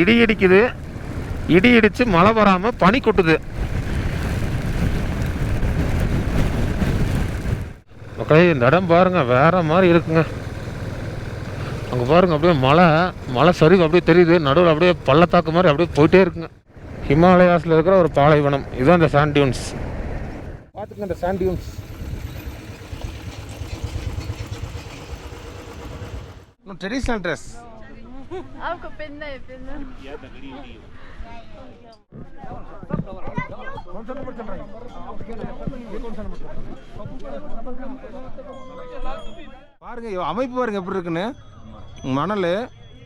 இடி இடிக்குது, இடி இடித்து மழை வராமல் பனி கொட்டுது. மக்களே இந்த இடம் பாருங்கள் வேறு மாதிரி இருக்குங்க. அங்கே பாருங்கள் அப்படியே மலை சரிவு அப்படியே தெரியுது, நடுவில் அப்படியே பள்ளத்தாக்கு மாதிரி அப்படியே போயிட்டே இருக்குங்க. ஹிமாலயாஸில் இருக்கிற ஒரு பாலைவனம், இதுதான் இந்த சாண்ட் டியூன்ஸ். பார்த்துங்க இந்த சாண்ட் டியூன்ஸ். Traditional dress. आपको पहनना है पहनना। பாருங்க அமைப்பு பாருங்க எப்படி இருக்குன்னு. மணல்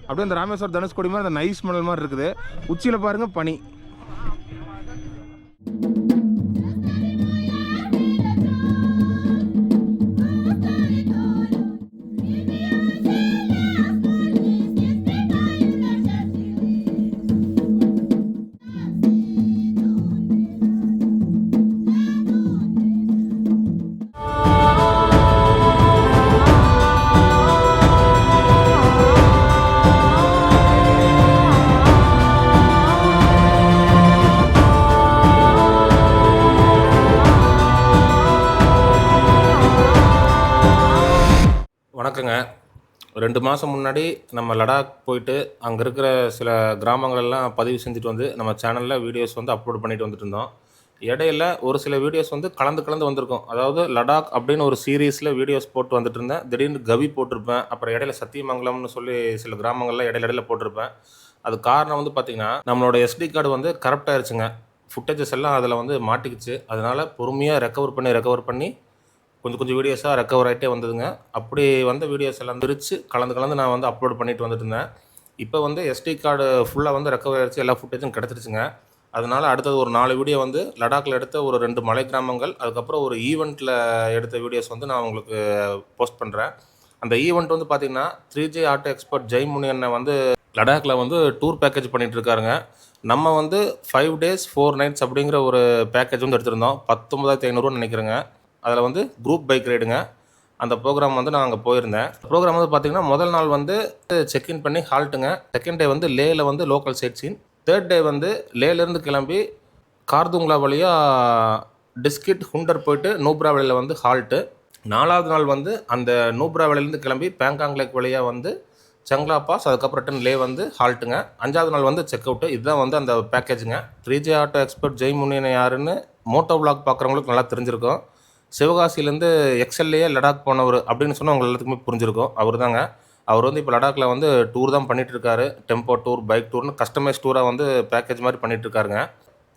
அப்படியே அந்த ராமேஸ்வரம் தனுஷ்கோடி மாதிரி அந்த நைஸ் மணல் மாதிரி இருக்குது. உச்சியில் பாருங்க பனி. வணக்கங்க. 2 மாதம் முன்னாடி நம்ம லடாக் போயிட்டு அங்கே இருக்கிற சில கிராமங்களெல்லாம் பதிவு செஞ்சுட்டு வந்து நம்ம சேனலில் வீடியோஸ் வந்து அப்லோட் பண்ணிட்டு வந்துட்டு இருந்தோம். இடையில ஒரு சில வீடியோஸ் வந்து கலந்து வந்திருக்கும். அதாவது லடாக் அப்படின்னு ஒரு சீரீஸில் வீடியோஸ் போட்டு வந்துட்டு இருந்தேன். திடீர்னு கவி போட்டிருப்பேன். அப்புறம் இடையில சத்தியமங்கலம்னு சொல்லி சில கிராமங்களில் இடையில போட்டிருப்பேன். அது காரணம் வந்து பார்த்திங்கன்னா நம்மளோட SD கார்டு வந்து கரெக்ட் ஆயிடுச்சுங்க. ஃபுட்டேஜஸ் எல்லாம் அதில் வந்து மாட்டிக்கிச்சு. அதனால் பொறுமையாக ரெக்கவர் பண்ணி கொஞ்சம் வீடியோஸாக ரெக்கவர் ஆகிட்டே வந்ததுங்க. அப்படி வந்த வீடியோஸ் எல்லாம் பிரித்து கலந்து நான் வந்து அப்லோட் பண்ணிட்டு வந்துட்டு இருந்தேன். இப்போ வந்து SD கார்டு ஃபுல்லாக வந்து ரெக்கவர் ஆகிடுச்சு, எல்லா ஃபுட்டேஜும் கிடச்சிருச்சுங்க. அதனால் அடுத்தது ஒரு 4 வீடியோ வந்து லடாக்கில் எடுத்த ஒரு 2 மலை கிராமங்கள், அதுக்கப்புறம் ஒரு ஈவெண்ட்டில் எடுத்த வீடியோஸ் வந்து நான் உங்களுக்கு போஸ்ட் பண்ணுறேன். அந்த ஈவெண்ட் வந்து பார்த்திங்கன்னா 3J ஆட்டோ எக்ஸ்பர்ட் ஜெய்முனியனை வந்து லடாக்கில் வந்து டூர் பேக்கேஜ் பண்ணிகிட்டு இருக்காருங்க. நம்ம வந்து 5 days 4 nights அப்படிங்கிற ஒரு பேக்கேஜ் வந்து எடுத்திருந்தோம். 19,500 நினைக்கிறேங்க. அதில் வந்து குரூப் பைக் ரைடுங்க. அந்த ப்ரோக்ராம் வந்து நான் அங்கே போயிருந்தேன். ப்ரோக்ராம் வந்து பார்த்திங்கன்னா முதல் நாள் வந்து செக்இன் பண்ணி ஹால்ட்டுங்க. செகண்ட் டே வந்து லேயில் வந்து local sightseeing. Third day வந்து லேலேருந்து கிளம்பி கார்துங்லா வழியாக டிஸ்கிட் ஹுண்டர் போயிட்டு நூப்ரா வேலையில் வந்து ஹால்ட்டு. 4வது நாள் வந்து அந்த நூப்ரா வேலையிலேருந்து கிளம்பி பேங்காங் லேக் வழியாக வந்து சங்லா பாஸ், அதுக்கப்புறம் ரிட்டன் லே வந்து ஹால்ட்டுங்க. 5வது நாள் வந்து செக் அவுட்டு. இதுதான் வந்து அந்த பேக்கேஜுங்க. 3J ஆட்டோ எக்ஸ்பர்ட் ஜெய்முனியனை யாருன்னு மோட்டோ விளாக் பார்க்குறவங்களுக்கு நல்லா தெரிஞ்சிருக்கும். சிவகாசியிலேருந்து எக்ஸல்லையே லடாக் போனவர் அப்படின்னு சொன்னால் உங்கள் எல்லாத்துக்குமே புரிஞ்சிருக்கும். அவர் தாங்க. அவர் வந்து இப்போ லடாக்கில் வந்து டூர் தான் பண்ணிகிட்ருக்காரு. டெம்போ டூர், பைக் டூர்னு கஸ்டமைஸ் டூராக வந்து பேக்கேஜ் மாதிரி பண்ணிகிட்ருக்காருங்க.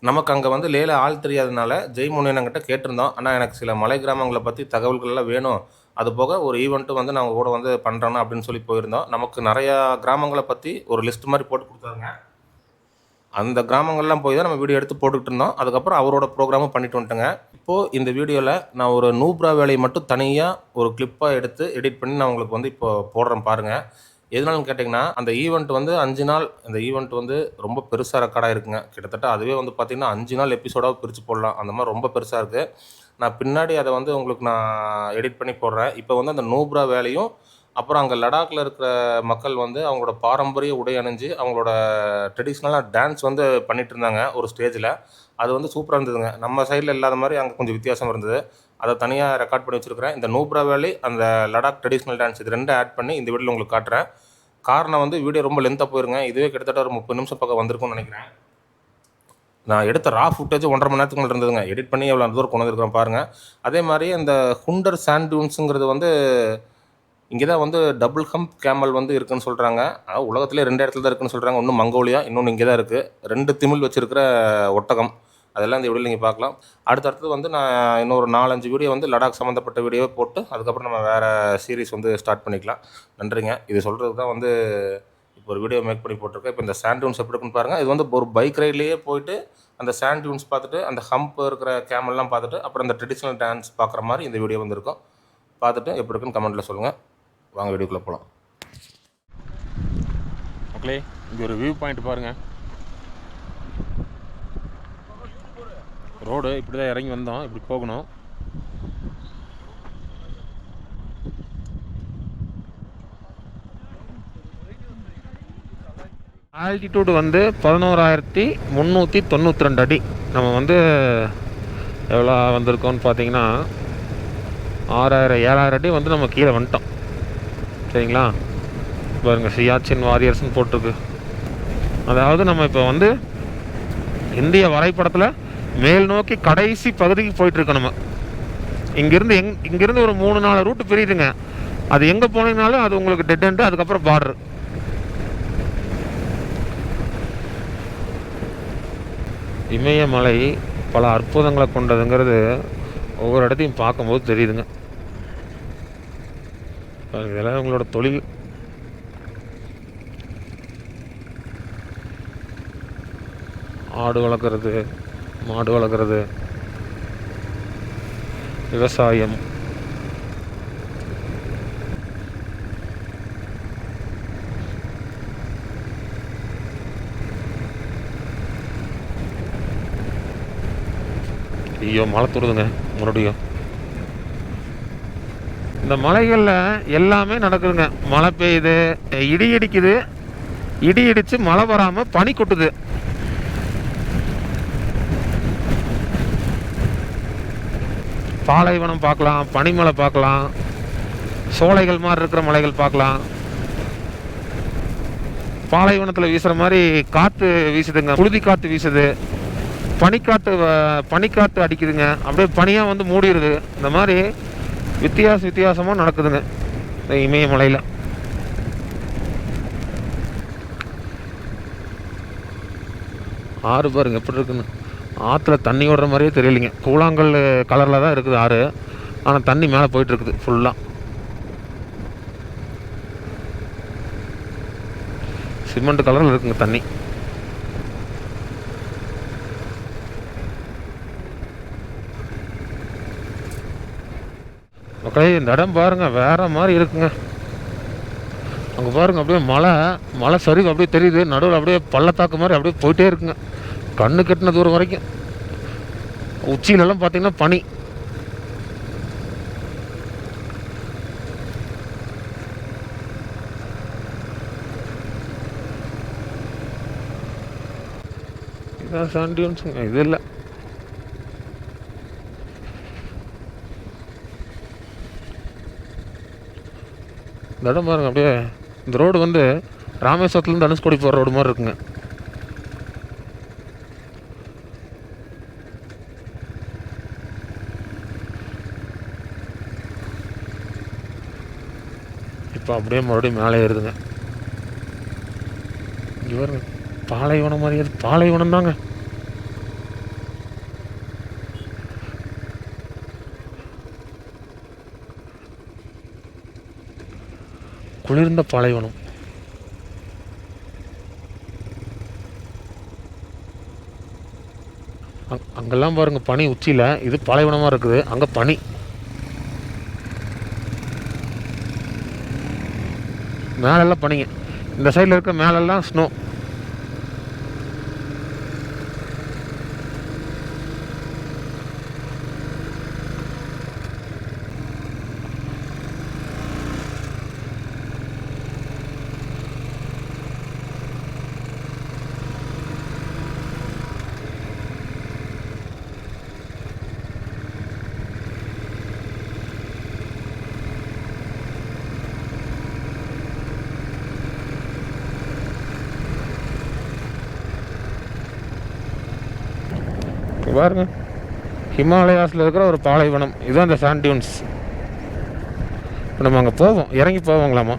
நமக்கு அங்கே வந்து லேல ஆள் தெரியாதனால ஜெய்முனியன்கிட்ட கேட்டிருந்தோம். ஆனால் எனக்கு சில மலை கிராமங்களை பற்றி தகவல்கள்லாம் வேணும், அது போக ஒரு ஈவெண்ட்டும் வந்து நாங்கள் கூட வந்து பண்ணுறோன்னா அப்படின்னு சொல்லி போயிருந்தோம். நமக்கு நிறையா கிராமங்களை பற்றி ஒரு லிஸ்ட் மாதிரி போட்டு கொடுத்தாருங்க. அந்த கிராமங்கள்லாம் போய் தான் நம்ம வீடியோ எடுத்து போட்டுக்கிட்டு இருந்தோம். அதுக்கப்புறம் அவரோட ப்ரோக்ராமும் பண்ணிட்டு வந்துட்டேங்க. இப்போது இந்த வீடியோவில் நான் ஒரு நூப்ரா வேலையை மட்டும் தனியாக ஒரு கிளிப்பாக எடுத்து எடிட் பண்ணி நான் உங்களுக்கு வந்து இப்போ போடுறேன் பாருங்கள். எதனாலும் கேட்டிங்கன்னா அந்த ஈவெண்ட் வந்து 5 நாள், அந்த ஈவெண்ட் வந்து ரொம்ப பெருசாக ரெக்கார்டாக இருக்குங்க. கிட்டத்தட்ட அதுவே வந்து பார்த்திங்கன்னா 5 நாள் எபிசோடாக பிரித்து போடலாம். அந்த மாதிரி ரொம்ப பெருசாக இருக்குது. நான் பின்னாடி அதை வந்து உங்களுக்கு நான் எடிட் பண்ணி போடுறேன். இப்போ வந்து அந்த நூப்ரா வேலையும் அப்புறம் அங்கே லடாக்கில் இருக்கிற மக்கள் வந்து அவங்களோட பாரம்பரிய உடை அணிஞ்சு அவங்களோட ட்ரெடிஷ்னலாக டான்ஸ் வந்து பண்ணிகிட்டு இருந்தாங்க ஒரு ஸ்டேஜில். அது வந்து சூப்பராக இருந்ததுங்க. நம்ம சைடில் இல்லாத மாதிரி அங்கே கொஞ்சம் வித்தியாசம் இருந்தது. அதை தனியாக ரெக்கார்ட் பண்ணி வச்சுருக்கிறேன். இந்த நூப்ரா வேலி, அந்த லடாக் ட்ரெடிஷ்னல் டான்ஸ், இது 2 ஆட் பண்ணி இந்த வீடியோவில் உங்களுக்கு காட்டுறேன். காரணம் வந்து வீடியோ ரொம்ப லென்த்தாக போயிருங்க. இதுவே கிட்டத்தட்ட ஒரு 30 நிமிஷம் பக்கம் வந்திருக்கும்னு நினைக்கிறேன். நான் எடுத்த ரா ஃபுட்டேஜ் 1.5 மணி நேரத்துக்கு மேலே இருந்ததுங்க. எடிட் பண்ணி எவ்வளோ தூரம் கொண்டு வந்துருக்கிறேன் பாருங்கள். அதே மாதிரி அந்த ஹுண்டர் சாண்ட் டியூன்ஸுங்கிறது வந்து இங்கே தான் வந்து டபுள் ஹம்ப் கேமல் வந்து இருக்குதுன்னு சொல்கிறாங்க. உலகத்திலே 2 இடத்துல தான் இருக்குதுன்னு சொல்கிறாங்க. ஒன்று மங்கோலியா, இன்னொன்று இங்கே தான் இருக்குது. 2 திமில் வச்சுருக்கிற ஒட்டகம். அதெல்லாம் இந்த வீடியோவில் நீங்கள் பார்க்கலாம். அடுத்தடுத்து வந்து நான் இன்னொரு 4-5 வீடியோ வந்து லடாக் சம்மந்தப்பட்ட வீடியோவை போட்டு அதுக்கப்புறம் நம்ம வேறு சீரிஸ் வந்து ஸ்டார்ட் பண்ணிக்கலாம். நன்றிங்க. இது சொல்கிறது தான் வந்து இப்போ ஒரு வீடியோ மேக் பண்ணி போட்டிருக்கேன். இப்போ இந்த சாண்ட் டியூன்ஸ் எப்படி இருக்குன்னு பாருங்கள். இது வந்து ஒரு பைக் ரைட்லேயே போயிட்டு அந்த சாண்ட் டியூன்ஸ் பார்த்துட்டு அந்த ஹம்ப் இருக்கிற கேமல்லாம் பார்த்துட்டு அப்புறம் அந்த ட்ரெடிஷ்னல் டான்ஸ் பார்க்குற மாதிரி இந்த வீடியோ வந்து இருக்கும். பார்த்துட்டு எப்படி இருக்குன்னு கமெண்ட்டில் சொல்லுங்கள். வாங்க வீடியோக்குள்ளே போகலாம். ஓகே, இங்கே ஒரு வியூ பாயிண்ட் பாருங்கள். ரோடு இப்படி தான் இறங்கி வந்தோம், இப்படி போகணும். ஆல்டிடியூடு வந்து 11,392 அடி. நம்ம வந்து எவ்வளோ வந்திருக்கோம்னு பார்த்தீங்கன்னா 7,000 அடி வந்து நம்ம கீழே வந்துட்டோம். சரிங்களா? பாருங்கள், சியாச்சின் வாரியர்ஸ்னு போட்டிருக்கு. அதாவது நம்ம இப்போ வந்து இந்திய வரைபடத்தில் மேல் நோக்கி கடைசி பகுதிக்கு போயிட்டுருக்கோம். நம்ம இங்கேருந்து ஒரு 3-4 ரூட்டு பிரியுதுங்க. அது எங்கே போனீங்கனாலும் அது உங்களுக்கு டெட் எண்டு, அதுக்கப்புறம் பார்டர். இமயமலை பல அற்புதங்களை கொண்டதுங்கிறது ஒவ்வொரு இடத்தையும் பார்க்கும்போது தெரியுதுங்க. இதெல்லாம் உங்களோட தொழில். ஆடு வளர்க்குறது, மாடு வளர்க்குறது, விவசாயம். ஐயோ, மழை தூடுதுங்க மறுபடியும். இந்த மலைகளில் எல்லாமே நடக்குதுங்க. மழை பெய்யுது, இடி இடிக்குது, இடி இடித்து மழை வராமல் பனி கொட்டுது. பாலைவனம் பார்க்கலாம், பனிமலை பார்க்கலாம், சோலைகள் மாதிரி இருக்கிற மலைகள் பார்க்கலாம். பாலைவனத்தில் வீசுகிற மாதிரி காற்று வீசுதுங்க, புழுதி காற்று வீசுது, பனிக்காற்று அடிக்குதுங்க, அப்படியே பனியாக வந்து மூடிடுது. இந்த மாதிரி வித்தியாசமாக நடக்குதுங்க இந்த இமயமலையில். ஆறு பாருங்க எப்படி இருக்குன்னு. ஆற்றுல தண்ணி ஓடுற மாதிரியே தெரியலைங்க. கூழாங்கல் கலரில் தான் இருக்குது ஆறு, ஆனால் தண்ணி மேலே போயிட்டுருக்குது ஃபுல்லாக. சிமெண்ட் கலரில் இருக்குங்க தண்ணி. மக்களே, இந்த இடம் பாருங்கள் வேறு மாதிரி இருக்குங்க. அங்கே பாருங்கள், அப்படியே மலை சரிவு அப்படியே தெரியுது. நடுவில் அப்படியே பள்ளத்தாக்கு மாதிரி அப்படியே போயிட்டே இருக்குங்க, கண்ணு கெட்டின தூரம் வரைக்கும். உச்சியிலெல்லாம் பார்த்தீங்கன்னா பனி. இதான் சாண்டியன்ஸுங்க, இது இல்லை. இந்த இடம் பாருங்க, அப்படியே இந்த ரோடு வந்து ராமேஸ்வரத்துலேருந்து தனுஷ்கோடி போகிற ரோடு மாதிரி இருக்குங்க. இப்போ அப்படியே மறுபடியும் மேலே ஏறுதுங்க. இங்கே பாருங்க, பாலைவனம் மாதிரி. அது பாலைவனம் தாங்க. குளிர்ந்த பாலைவனம். அங்கெல்லாம் பாருங்க பனி உச்சியில். இது பாலைவனமாக இருக்குது, அங்கே பனி. மேலெல்லாம் பனிங்க, இந்த சைடில் இருக்க மேலெல்லாம் ஸ்னோ. பாருங்க, ஹிமாலயாஸில் இருக்கிற ஒரு பாலைவனம். இதுதான் இந்த சாண்ட் டியூன்ஸ். இப்போ நம்ம அங்கே போவோம், இறங்கி போவோங்களாமா.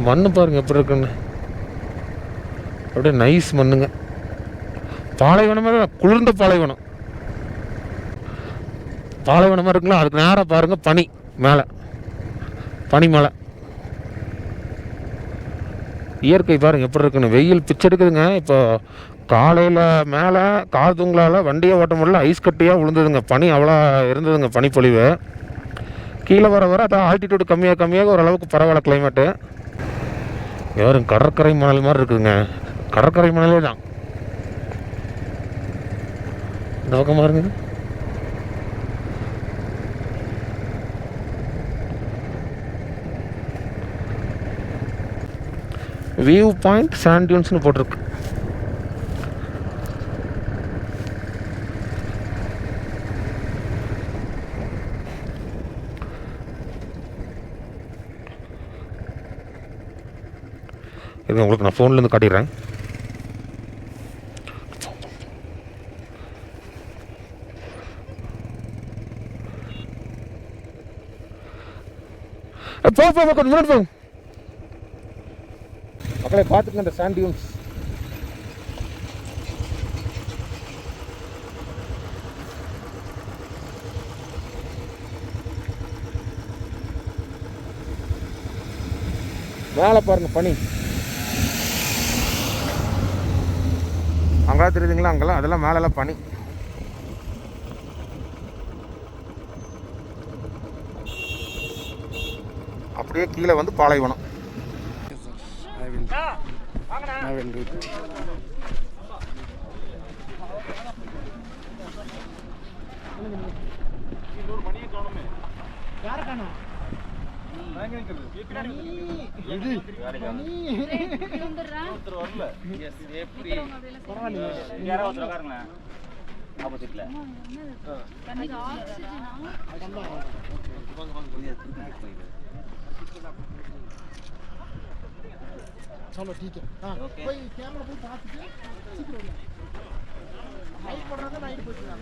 மண் பாருங்க எப்படி இருக்குன்னு, அப்படியே நைஸ் மண்ணுங்க. பாலைவனமாக குளிர்ந்த பாலைவனம். பாலைவனமாக இருக்குங்களா, அதுக்கு நேராக பாருங்கள் பனி மேலே, பனிமலை. இயற்கை பாருங்க எப்படி இருக்குன்னு. வெயில் பிச்செடுக்குதுங்க. இப்போ காலையில் மேலே கார்துங்களால் வண்டியை ஓட்ட முடியல, ஐஸ் கட்டியாக விழுந்ததுங்க. பனி அவ்வளோ இருந்ததுங்க, பனிப்பொழிவு. கீழே வர அதான் ஆல்டிடியூடு கம்மியாக ஓரளவுக்கு பரவாயில்ல கிளைமேட்டு. யாரும் கடற்கரை மணல் மாதிரி இருக்குதுங்க, கடற்கரை மணலே தான். இந்த பக்கமாக இருங்க. வியூ பாயிண்ட் சாண்ட் டியூன்ஸ்னு போட்டிருக்கு. இது உங்களுக்கு நான் ஃபோன்லேருந்து காட்டிடுறேன். கொஞ்சம் முன்னாடி போங்க மக்களை. பார்த்துட்டு அந்த சாண்ட் டியூன்ஸ் மேலே பாருங்க பனி. அங்கெல்லாம் தெரியுதுங்களா? அங்கெல்லாம் அதெல்லாம் மேலெல்லாம் பனி. அப்படியே கீழே வந்து பாலைவனம். I will do it. चलो ठीक है. हाँ कोई कैमरा कोई बात की लाइट पड़ रहा था लाइट पड़ रहा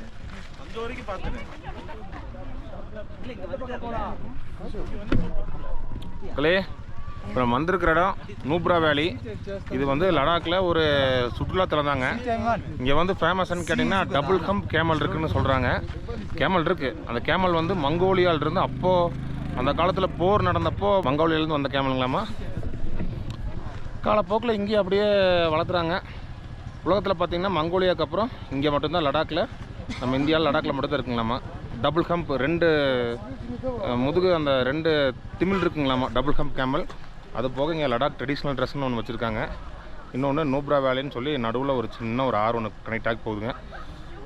हम जोरी की बात करें மக்களே. இப்போ நம்ம வந்திருக்கிற இடம் நூப்ரா வேலி. இது வந்து லடாக்கில் ஒரு சுற்றுலாத்தலம் தாங்க. இங்கே வந்து ஃபேமஸ்ன்னு கேட்டிங்கன்னா டபுள் ஹம்ப் கேமல் இருக்குதுன்னு சொல்கிறாங்க. கேமல் இருக்குது. அந்த கேமல் வந்து மங்கோலியாவிலிருந்து அப்போது அந்த காலத்தில் போர் நடந்தப்போ மங்கோலியாவிலேருந்து வந்த கேமலுங்களாமா. காலப்போக்கில் இங்கேயும் அப்படியே வளர்த்துறாங்க. உலகத்தில் பார்த்திங்கன்னா மங்கோலியாவுக்கு அப்புறம் இங்கே மட்டும்தான் லடாக்கில், நம்ம இந்தியாவில் லடாக்கில் மட்டும்தான் இருக்குங்களாமா டபுள் ஹம்ப். 2 முதுகு அந்த 2 திமிழ் இருக்குங்களாமா டபுள் ஹம்ப் கேமல். அது போக இங்கே லடாக் ட்ரெடிஷ்னல் ட்ரெஸ்ன்னு ஒன்று வச்சுருக்காங்க. இன்னொன்று நூப்ரா வேலின்னு சொல்லி நடுவில் ஒரு சின்ன ஒரு ஆறு ஒன்று கனெக்ட் ஆகி போகுதுங்க.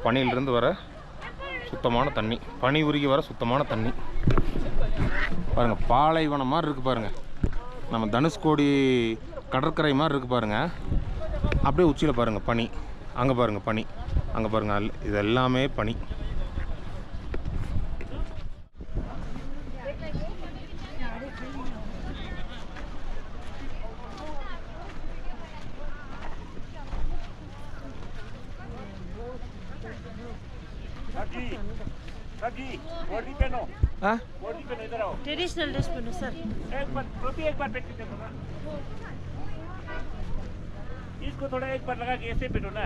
பனியிலிருந்து வர சுத்தமான தண்ணி, பனி உருகி வர சுத்தமான தண்ணி. பாருங்கள் பாலைவனம் மாதிரி இருக்குது பாருங்கள். நம்ம தனுஷ்கோடி கடற்கரை மாதிரி இருக்குது பாருங்கள். அப்படியே உச்சியில் பாருங்கள் பனி. அங்கே பாருங்கள் பனி. அங்கே பாருங்கள் இது எல்லாமே பனி. ट्रेडिशनल ड्रेस पहनो सर. एक बार पेट के ना इसको थोड़ा एक बार लगा के ऐसे पेटो ना.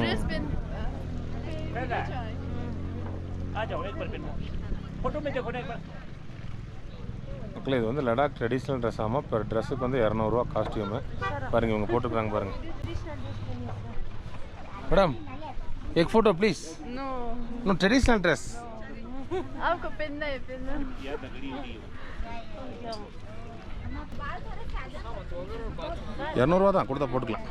ड्रेस पेन आ जाओ एक बार पेटो. फोटो में देखो ना एक बार. மக்களே இது வந்து லடாக் ட்ரெடிஷ்னல் ட்ரெஸ் ஆமாம். இப்போ ட்ரெஸ்ஸுக்கு வந்து 200 ரூபா காஸ்டியூமு. பாருங்கள் இவங்க போட்டுருக்காங்க பாருங்கள். மேடம் एक photo please. No traditional dress आपको पहनना है पहनना. 200 ரூபா தான் கொடுத்தா போட்டுக்கலாம்.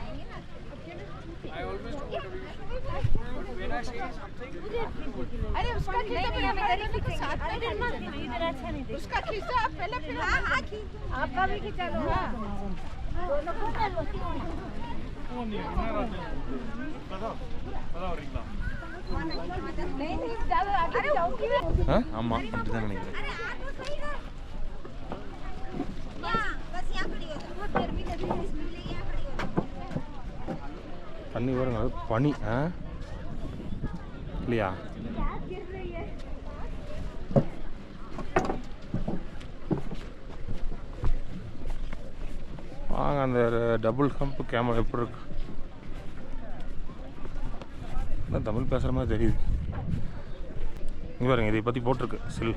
अरे उसका खींचा उसका खींचा पहले आपका भी खींचा लो. ஆமாம் அப்படி தான் நினைக்கிறேன். தண்ணி வருங்க அது பனி இல்லையா? வாங்க அந்த டபுள் ஹம்ப் கேமரா எப்படி இருக்கு? தமிழ் பேசுகிற மாதிரி தெரியுது. இங்கே பாருங்க இதை பற்றி போட்டிருக்கு சில்.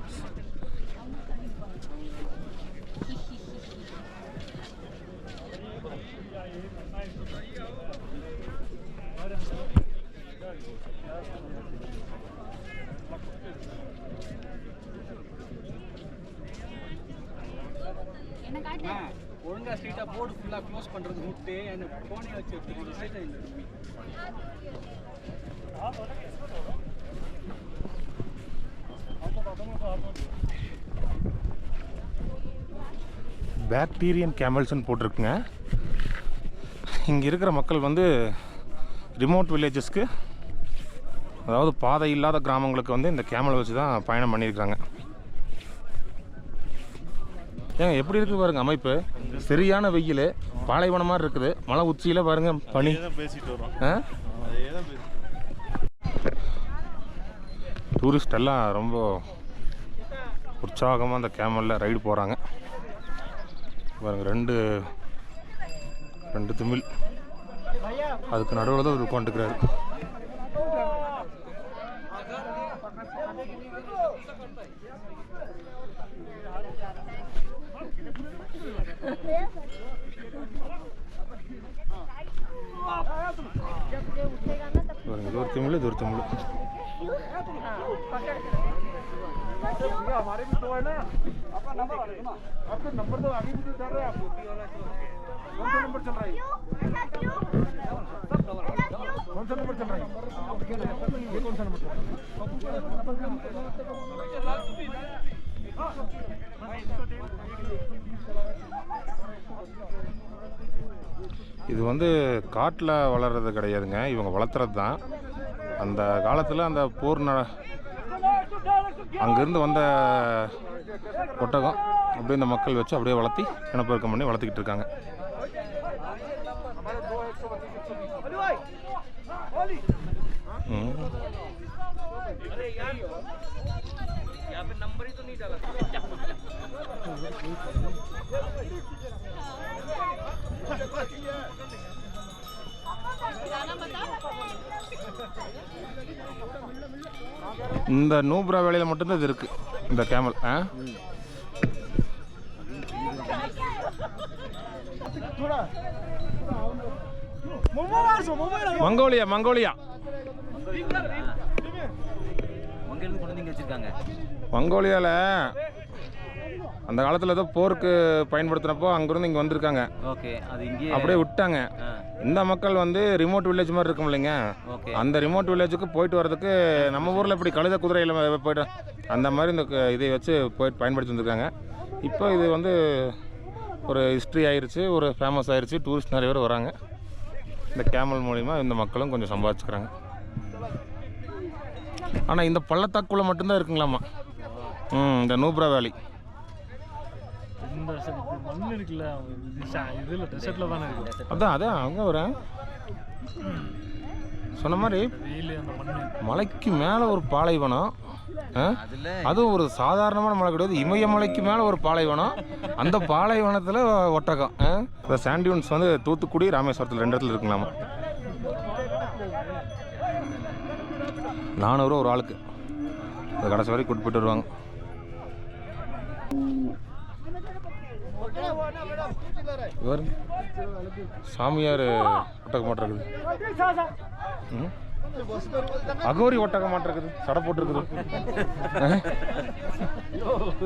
ஒழுங்கா ஸ்ட்ரைட்டா போர்டு ஃபுல்லா க்ளோஸ் பண்றது முட்டு அந்த கோணை வச்சு ஸ்ட்ரைட்டா இந்த பாக்டீரியன் கேமல்ஸ்ன்னு போட்டிருக்குங்க. இங்கே இருக்கிற மக்கள் வந்து ரிமோட் வில்லேஜஸ்க்கு, அதாவது பாதை இல்லாத கிராமங்களுக்கு வந்து இந்த கேமல் வச்சு தான் பயணம் பண்ணியிருக்காங்க. ஏங்க எப்படி இருக்குது பாருங்கள் அமைப்பு. சரியான வெயில், பாலைவனம் மாதிரி இருக்குது. மலை உச்சியில் பாருங்கள் பனி. டூரிஸ்ட் எல்லாம் ரொம்ப உற்சாகமாக அந்த கேமலில் ரைடு போகிறாங்க பாருங்கள். ரெண்டு திமில் அதுக்கு நடுவில் தான் ஒரு உட்காந்துக்கிறாரு. இது ஒரு திமிழ், இது ஒரு திமிழ். हमारे भी तो है ना, आपका नंबर आएगा ना, आपका नंबर तो आगे भी तो चल रहा है, आपको कौन सा नंबर चल रहा है? कौन सा नंबर चल रहा है? ये कौन सा नंबर चल रहा है? இது வந்து காட்டில் வளர்கிறது கிடையாதுங்க, இவங்க வளர்த்துறது தான். அந்த காலத்தில் அந்த போர் அங்கேருந்து வந்த ஒட்டகம் அப்படியே இந்த மக்கள் வச்சு அப்படியே வளர்த்தி இனப்பெருக்கம் பண்ணி வளர்த்துக்கிட்டு இருக்காங்க. இந்த நூப்ரா வேலையில் மட்டும்தான் இது இருக்குது, இந்த கேமல். மங்கோலியா மங்கோலியா மங்கோலியாவில் அந்த காலத்தில் ஏதோ போருக்கு பயன்படுத்தினப்போ அங்கேருந்து இங்கே வந்திருக்காங்க. ஓகே, அது இங்கே அப்படியே விட்டாங்க. இந்த மக்கள் வந்து ரிமோட் வில்லேஜ் மாதிரி இருக்கும் இல்லைங்க, அந்த ரிமோட் வில்லேஜுக்கு போயிட்டு வர்றதுக்கு நம்ம ஊரில் இப்படி கழுத குதிரையில் போய்ட்டு அந்த மாதிரி இந்த இதை வச்சு போயிட்டு பயன்படுத்தி வந்திருக்காங்க. இப்போ இது வந்து ஒரு ஹிஸ்ட்ரி ஆயிடுச்சு, ஒரு ஃபேமஸ் ஆயிடுச்சு. டூரிஸ்ட் நிறைய பேர் வராங்க. இந்த கேமல் மூலிமா இந்த மக்களும் கொஞ்சம் சம்பாதிச்சுக்கிறாங்க. ஆனால் இந்த பள்ளத்தாக்குள்ளே மட்டும்தான் இருக்குங்களாம்மா இந்த நூப்ரா வேலி. அதான் அதான் அங்கே வரேன் சொன்ன மாதிரி மலைக்கு மேலே ஒரு பாலைவனம். அதுவும் ஒரு சாதாரணமான மலை கிடையாது, இமயமலைக்கு மேலே ஒரு பாலைவனம். அந்த பாலைவனத்தில் ஒட்டகம். இந்த சாண்டியூன்ஸ் வந்து தூத்துக்குடி, ராமேஸ்வரத்தில் 2 இடத்துல இருக்குங்களாமா. 400 ரூபா ஒரு ஆளுக்கு. அது கடைசி வரைக்கும் கூட்டு போயிட்டு வருவாங்க. சாமியார் ஒட்டக மாட்டிருக்குது, அகோரி ஒட்டக மாட்டிருக்குது, சடை போட்டிருக்குது.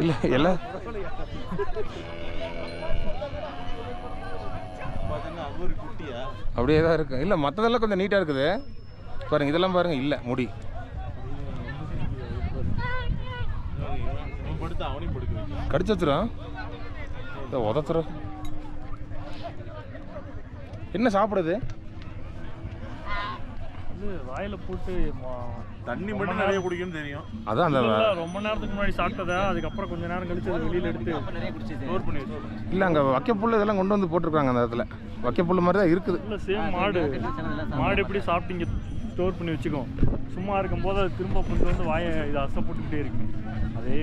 இல்லை எல்லாம் அப்படியே தான் இருக்கு. இல்லை மற்றதெல்லாம் கொஞ்சம் நீட்டாக இருக்குது பாருங்க. இதெல்லாம் பாருங்க, இல்லை முடி கடிச்சு வச்சிரும், உதத்துறோம். என்ன சாப்பிடுது? வாயில போட்டு தண்ணி மட்டும் நிறைய குடிக்கும்னு தெரியும். அதான் அந்த ரொம்ப நேரத்துக்கு முன்னாடி சாப்பிட்டதா, அதுக்கப்புறம் கொஞ்ச நேரம் கழிச்சு அதை வெளியில எடுத்து ஸ்டோர் பண்ணி வச்சிருக்கோம். இல்லை அங்கே வைக்கப்புல் இதெல்லாம் கொண்டு வந்து போட்டிருக்காங்க. அந்த இடத்துல வைக்கப்புல் மாதிரி தான் இருக்குது. இல்லை சேம் மாடு எப்படி சாப்பிட்டீங்க ஸ்டோர் பண்ணி வச்சுக்கோம். சும்மா இருக்கும்போது அது திரும்ப கொண்டு வந்து வாயை இதை அசை போட்டுக்கிட்டே இருக்கு. அதே